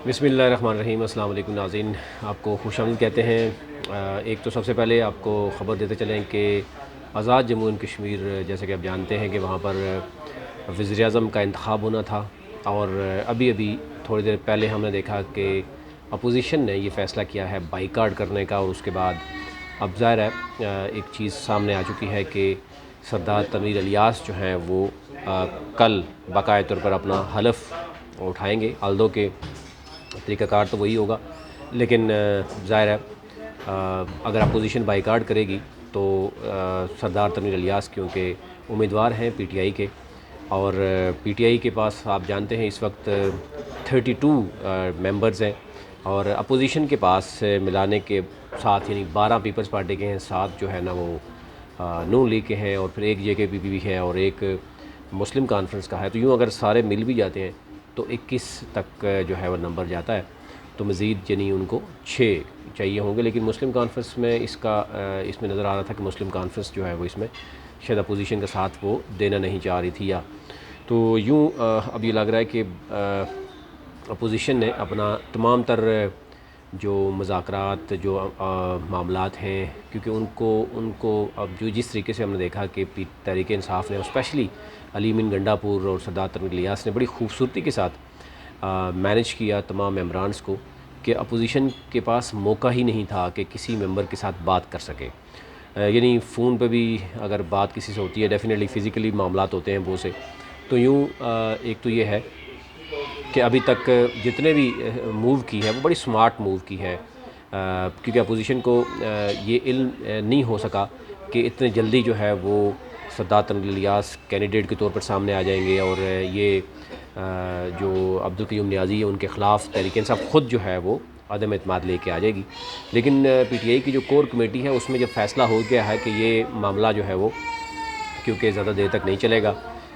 बिस्मिल्लाहिर्रहमानिर्रहीम। अस्सलाम वालेकुम नाज़रीन, आपको खुशामदीद कहते हैं। एक तो सबसे पहले आपको ख़बर देते चलें कि आज़ाद जम्मू एंड कश्मीर, जैसे कि आप जानते हैं कि वहाँ पर वज़ीर आज़म का इंतख़ाब होना था, और अभी अभी थोड़ी देर पहले हमने देखा कि अपोजिशन ने ये फ़ैसला किया है बाइकाट करने का। और उसके बाद अब ज़ाहिर है एक चीज़ सामने आ चुकी है कि सरदार तनवीर इलियास जो हैं वो कल बाकायदा तौर पर अपना हलफ़ उठाएँगे। आल्दो के तरीक़ाकार तो वही होगा, लेकिन ज़ाहिर है अगर अपोजिशन बाइकाट करेगी तो सरदार तनवीर इलियास क्योंकि उम्मीदवार हैं पीटीआई के, और पीटीआई के पास आप जानते हैं इस वक्त 32 मेंबर्स हैं, और अपोजिशन के पास मिलाने के साथ यानी 12 पीपल्स पार्टी के हैं, 7 जो है ना वो नून लीग के हैं, और फिर एक जेकेपी भी है, और एक मुस्लिम कॉन्फ्रेंस का है। तो यूँ अगर सारे मिल भी जाते हैं तो 21 तक जो है वह नंबर जाता है। तो मज़ीद यानी उनको 6 चाहिए होंगे, लेकिन मुस्लिम कॉन्फ्रेंस में इसमें नज़र आ रहा था कि मुस्लिम कॉन्फ्रेंस जो है वो इसमें शायद अपोजिशन का साथ वो देना नहीं चाह रही थी, या तो यूँ अब ये लग रहा है कि अपोजिशन ने अपना तमाम तर जो मुज़ाकरात जो मामलात हैं, क्योंकि उनको उनको अब जो जिस तरीके से हमने देखा कि तहरीक इंसाफ ने, स्पेशली अली अमीन गंडापुर और सरदार तनवीर इलियास ने बड़ी खूबसूरती के साथ मैनेज किया तमाम मेंबरान्स को, कि अपोजिशन के पास मौका ही नहीं था कि किसी मेंबर के साथ बात कर सके। यानी फ़ोन पे भी अगर बात किसी से होती है, डेफिनेटली फ़िज़िकली मामलात होते हैं वो से। तो यूँ एक तो ये है कि अभी तक जितने भी मूव की है वो बड़ी स्मार्ट मूव की है, क्योंकि अपोजिशन को ये इल्म नहीं हो सका कि इतने जल्दी जो है वो सरदार तनवीर इलियास कैंडिडेट के तौर पर सामने आ जाएंगे, और ये जो अब्दुल क़य्यूम नियाज़ी है उनके ख़िलाफ़ तहरीक इंसाफ ख़ुद जो है वो अदम एतमाद लेके आ जाएगी। लेकिन पीटीआई की जो कोर कमेटी है उसमें जब फ़ैसला हो गया है कि ये मामला जो है वो क्योंकि ज़्यादा देर तक नहीं चलेगा,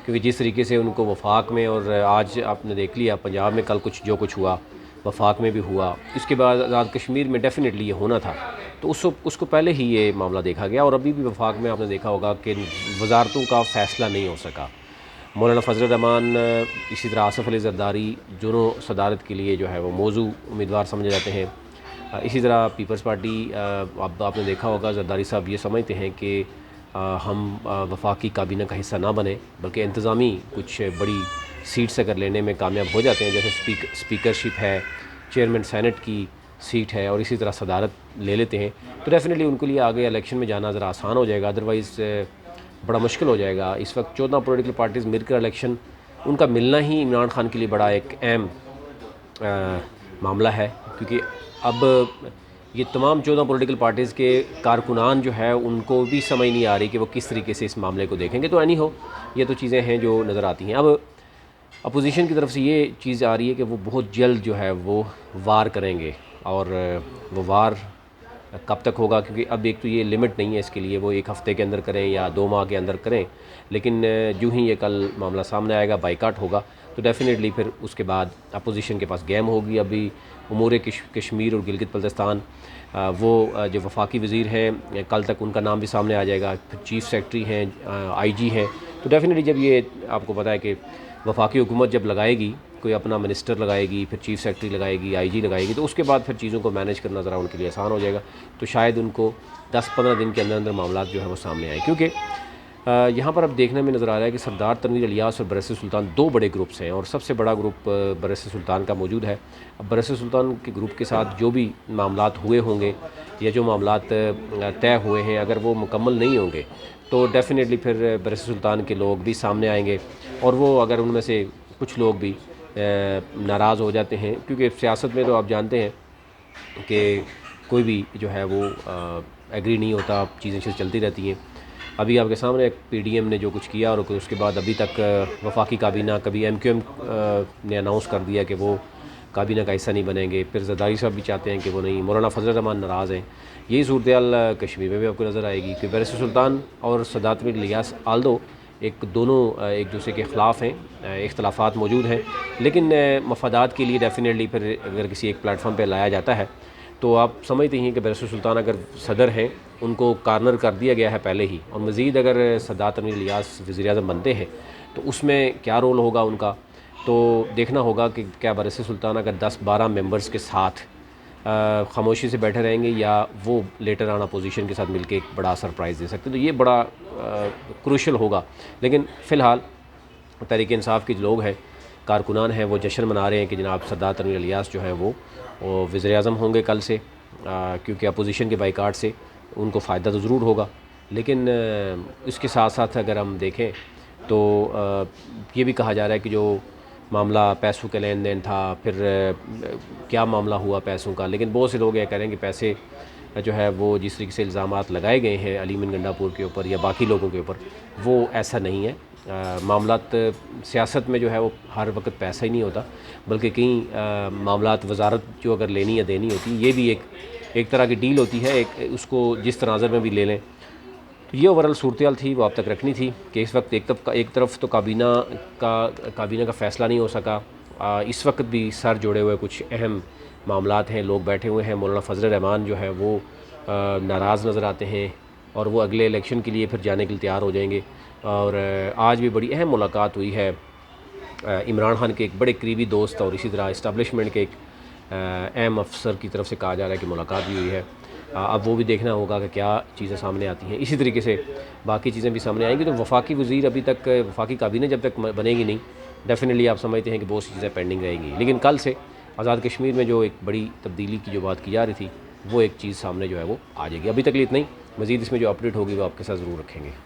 क्योंकि जिस तरीके से उनको वफाक में, और आज आपने देख लिया पंजाब में कल जो कुछ हुआ, वफाक में भी हुआ, इसके बाद आज़ाद कश्मीर में डेफ़िनेटली ये होना था, तो उसको पहले ही ये मामला देखा गया। और अभी भी वफाक में आपने देखा होगा कि वजारतों का फ़ैसला नहीं हो सका। मौलाना फजल रहमान, इसी तरह आसिफ अली ज़रदारी, दोनों सदारत के लिए जो है वो मौजू उम्मीदवार समझे जाते हैं। इसी तरह पीपल्स पार्टी, अब आपने देखा होगा ज़रदारी साहब ये समझते हैं कि हम वफाकी काबीना का हिस्सा ना बने, बल्कि इंतज़ामी कुछ बड़ी सीट्स अगर लेने में कामयाब हो जाते हैं, जैसे स्पीकरशिप है, चेयरमैन सेनेट की सीट है, और इसी तरह सदारत ले लेते हैं, तो डेफ़िनेटली उनके लिए आगे इलेक्शन में जाना ज़रा आसान हो जाएगा। अदरवाइज़ बड़ा मुश्किल हो जाएगा। इस वक्त 14 पॉलिटिकल पार्टीज़ मिलकर इलेक्शन, उनका मिलना ही इमरान खान के लिए बड़ा एक अहम मामला है, क्योंकि अब ये तमाम 14 पॉलिटिकल पार्टीज़ के कारकुनान जो है उनको भी समझ नहीं आ रही कि वो किस तरीके से इस मामले को देखेंगे। तो एनी हो, ये तो चीज़ें हैं जो नज़र आती हैं। अब अपोजिशन की तरफ से ये चीज़ आ रही है कि वो बहुत जल्द जो है वो वार करेंगे, और वो वार कब तक होगा, क्योंकि अब एक तो ये लिमिट नहीं है इसके लिए, वो 1 हफ़्ते के अंदर करें या 2 माह के अंदर करें, लेकिन जो ही ये कल मामला सामने आएगा, बाइकाट होगा, तो डेफ़िनेटली फिर उसके बाद अपोजिशन के पास गेम होगी। अभी उमूर कश्मीर और गिलगित बल्तिस्तान, वो जो वफाकी वज़ीर हैं कल तक उनका नाम भी सामने आ जाएगा, फिर चीफ़ सेक्रेटरी हैं, आईजी हैं, तो डेफ़िनेटली जब ये आपको पता है कि वफाकी हुकूमत जब लगाएगी, कोई अपना मिनिस्टर लगाएगी, फिर चीफ़ सेक्रेटरी लगाएगी, आईजी लगाएगी, तो उसके बाद फिर चीज़ों को मैनेज करना ज़रा उनके लिए आसान हो जाएगा। तो शायद उनको 10-15 दिन के अंदर अंदर मामला जो है वो सामने आए, क्योंकि यहाँ पर अब देखने में नज़र आ रहा है कि सरदार तनवीर इलियास और बरसे सुल्तान 2 बड़े ग्रुप्स हैं, और सबसे बड़ा ग्रुप बरसे सुल्तान का मौजूद है। अब बरसे सुल्तान के ग्रुप के साथ जो भी मामलात हुए होंगे या जो मामलात तय हुए हैं, अगर वो मुकम्मल नहीं होंगे तो डेफ़िनेटली फिर बरसे सुल्तान के लोग भी सामने आएंगे, और वो अगर उनमें से कुछ लोग भी नाराज़ हो जाते हैं, क्योंकि सियासत में तो आप जानते हैं कि कोई भी जो है वो एग्री नहीं होता, चीज़ें चलती रहती हैं। अभी आपके सामने पीडीएम ने जो कुछ किया, और उसके बाद अभी तक वफाकी काबीना, कभी एमक्यूएम ने अनाउंस कर दिया कि वो काबीना का हिस्सा नहीं बनेंगे, फिर ज़रदारी साहब भी चाहते हैं कि वो नहीं, मौलाना फजल रहमान नाराज़ हैं। यही सूरत हाल कश्मीर में भी आपको नज़र आएगी कि बरसे सुल्तान और सरदार तनवीर इलियास आल्दो दोनों एक दूसरे के ख़िलाफ़ हैं, इख्तलाफात मौजूद हैं, लेकिन मफादात के लिए डेफ़िनेटली फिर अगर किसी एक प्लेटफॉर्म पर लाया जाता है, तो आप समझते हैं कि बरसे सुल्तान अगर सदर हैं, उनको कार्नर कर दिया गया है पहले ही, और मज़ीद अगर सरदार तनवीर इलियास वज़ीर आज़म बनते हैं तो उसमें क्या रोल होगा उनका, तो देखना होगा कि क्या बरसे सुल्ताना का 10-12 मेंबर्स के साथ खामोशी से बैठे रहेंगे या वो लेटर आन अपोजिशन के साथ मिलके एक बड़ा सरप्राइज़ दे सकते हैं। तो ये बड़ा क्रूशल होगा। लेकिन फ़िलहाल तहरीक इंसाफ के जो लोग हैं, कारकुनान हैं, वो जश्न मना रहे हैं कि जनाब सरदार तनवीर इलियास जो हैं वो वज़ीर-ए-आज़म होंगे कल से, क्योंकि अपोजिशन के बाइकाट से उनको फ़ायदा तो ज़रूर होगा। लेकिन इसके साथ साथ अगर हम देखें तो ये भी कहा जा रहा है कि जो मामला पैसों के लेन देन था, फिर क्या मामला हुआ पैसों का, लेकिन बहुत से लोग ये कह रहे हैं कि पैसे जो है वो जिस तरीके से इल्ज़ामात लगाए गए हैं अलीमिन गंडापुर के ऊपर या बाकी लोगों के ऊपर, वो ऐसा नहीं है। मामलात सियासत में जो है वो हर वक्त पैसा ही नहीं होता, बल्कि कई मामलात वजारत जो अगर लेनी या देनी होती, ये भी एक तरह की डील होती है, एक उसको जिस तनाज़र में भी ले लें। तो ये ओवरऑल सूरत थी, वो आप तक रखनी थी कि इस वक्त एक तरफ तो काबीना का फ़ैसला नहीं हो सका। इस वक्त भी सर जोड़े हुए कुछ अहम मामलात हैं, लोग बैठे हुए हैं। मौलाना फजल रहमान जो है वो नाराज़ नज़र आते हैं और वो अगले इलेक्शन के लिए फिर जाने के लिए तैयार हो जाएंगे। और आज भी बड़ी अहम मुलाकात हुई है इमरान खान के एक बड़े करीबी दोस्त और इसी तरह इस्टबलिशमेंट के एक अहम अफसर की तरफ से कहा जा रहा है कि मुलाकात भी हुई है। अब वो भी देखना होगा कि क्या चीज़ें सामने आती हैं। इसी तरीके से बाकी चीज़ें भी सामने आएंगी। तो वफाकी वज़ीर अभी तक, वफाकी काबीना जब तक बनेगी नहीं, डेफिनेटली आप समझते हैं कि बहुत सी चीज़ें पेंडिंग रहेंगी। लेकिन कल से आज़ाद कश्मीर में जो एक बड़ी तब्दीली की जो बात की जा रही थी, वो एक चीज़ सामने जो है वो आ जाएगी। अभी तक लिए इतना ही, मज़ीद इसमें जो अपडेट होगी वो आपके साथ ज़रूर रखेंगे।